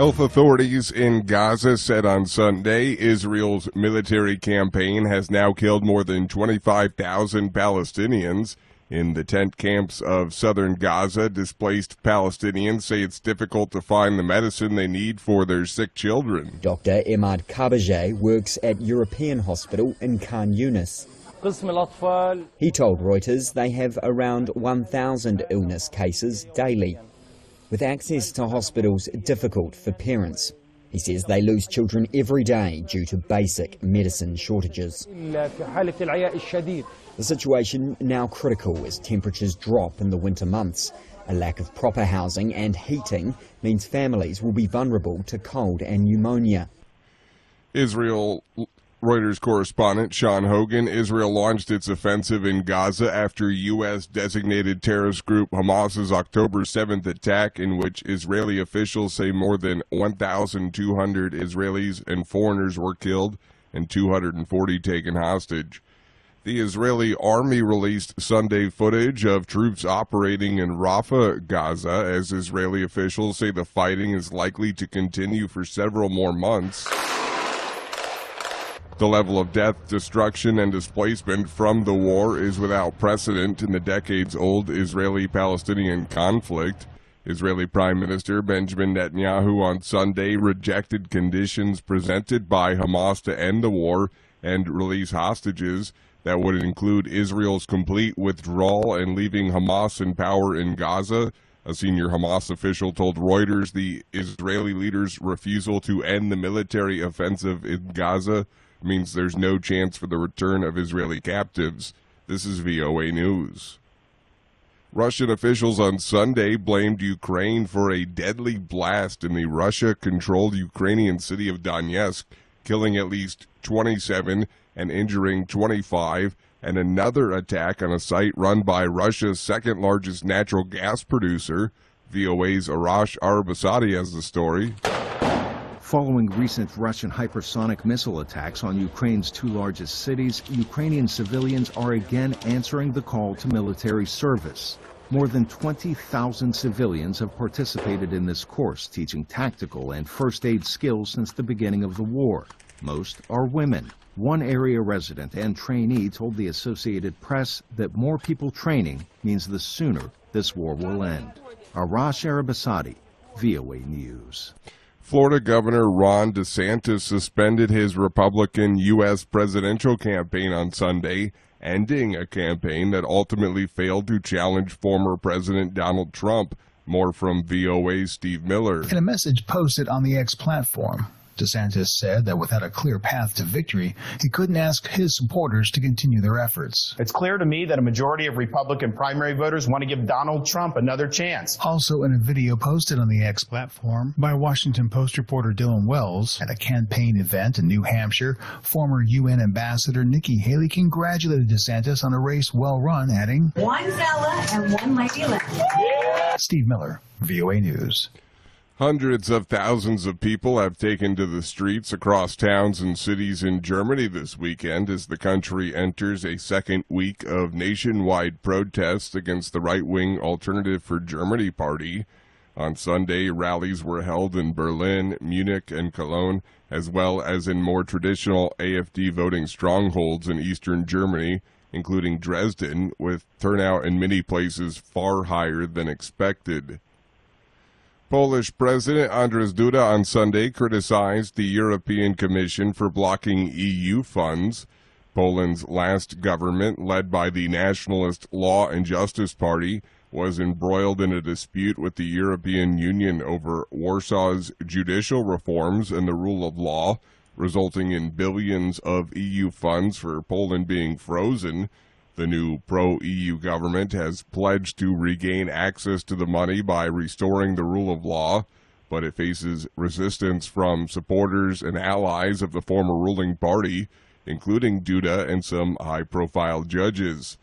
Health authorities in Gaza said on Sunday Israel's military campaign has now killed more than 25,000 Palestinians. In the tent camps of southern Gaza, displaced Palestinians say it's difficult to find the medicine they need for their sick children. Dr. Emad Kabajeh works at European Hospital in Khan Yunis. He told Reuters they have around 1,000 illness cases daily, with access to hospitals difficult for parents. He says they lose children every day due to basic medicine shortages. The situation now critical as temperatures drop in the winter months. A lack of proper housing and heating means families will be vulnerable to cold and pneumonia. Reuters correspondent Sean Hogan, Israel launched its offensive in Gaza after U.S.-designated terrorist group Hamas's October 7th attack, in which Israeli officials say more than 1,200 Israelis and foreigners were killed and 240 taken hostage. The Israeli army released Sunday footage of troops operating in Rafah, Gaza, as Israeli officials say the fighting is likely to continue for several more months. The level of death, destruction, and displacement from the war is without precedent in the decades-old Israeli-Palestinian conflict. Israeli Prime Minister Benjamin Netanyahu on Sunday rejected conditions presented by Hamas to end the war and release hostages that would include Israel's complete withdrawal and leaving Hamas in power in Gaza. A senior Hamas official told Reuters the Israeli leader's refusal to end the military offensive in Gaza means there's no chance for the return of Israeli captives. This is VOA News. Russian officials on Sunday blamed Ukraine for a deadly blast in the Russia-controlled Ukrainian city of Donetsk, killing at least 27 and injuring 25, and another attack on a site run by Russia's second-largest natural gas producer. VOA's Arash Arabasadi has the story. Following recent Russian hypersonic missile attacks on Ukraine's two largest cities, Ukrainian civilians are again answering the call to military service. More than 20,000 civilians have participated in this course, teaching tactical and first aid skills since the beginning of the war. Most are women. One area resident and trainee told the Associated Press that more people training means the sooner this war will end. Arash Arabasadi, VOA News. Florida Governor Ron DeSantis suspended his Republican U.S. presidential campaign on Sunday, ending a campaign that ultimately failed to challenge former President Donald Trump. More from VOA's Steve Miller. In a message posted on the X platform, DeSantis said that without a clear path to victory, he couldn't ask his supporters to continue their efforts. It's clear to me that a majority of Republican primary voters want to give Donald Trump another chance. Also in a video posted on the X platform by Washington Post reporter Dylan Wells at a campaign event in New Hampshire, former UN Ambassador Nikki Haley congratulated DeSantis on a race well run, adding, "One fella and one lady left." Steve Miller, VOA News. Hundreds of thousands of people have taken to the streets across towns and cities in Germany this weekend as the country enters a second week of nationwide protests against the right-wing Alternative for Germany party. On Sunday, rallies were held in Berlin, Munich, and Cologne, as well as in more traditional AfD voting strongholds in eastern Germany, including Dresden, with turnout in many places far higher than expected. Polish President Andrzej Duda on Sunday criticized the European Commission for blocking EU funds. Poland's last government, led by the Nationalist Law and Justice Party, was embroiled in a dispute with the European Union over Warsaw's judicial reforms and the rule of law, resulting in billions of EU funds for Poland being frozen. The new pro-EU government has pledged to regain access to the money by restoring the rule of law, but it faces resistance from supporters and allies of the former ruling party, including Duda and some high-profile judges.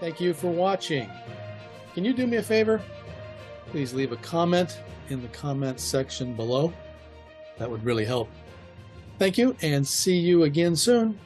Thank you for watching. Can you do me a favor? Please leave a comment in the comments section below. That would really help. Thank you, and see you again soon.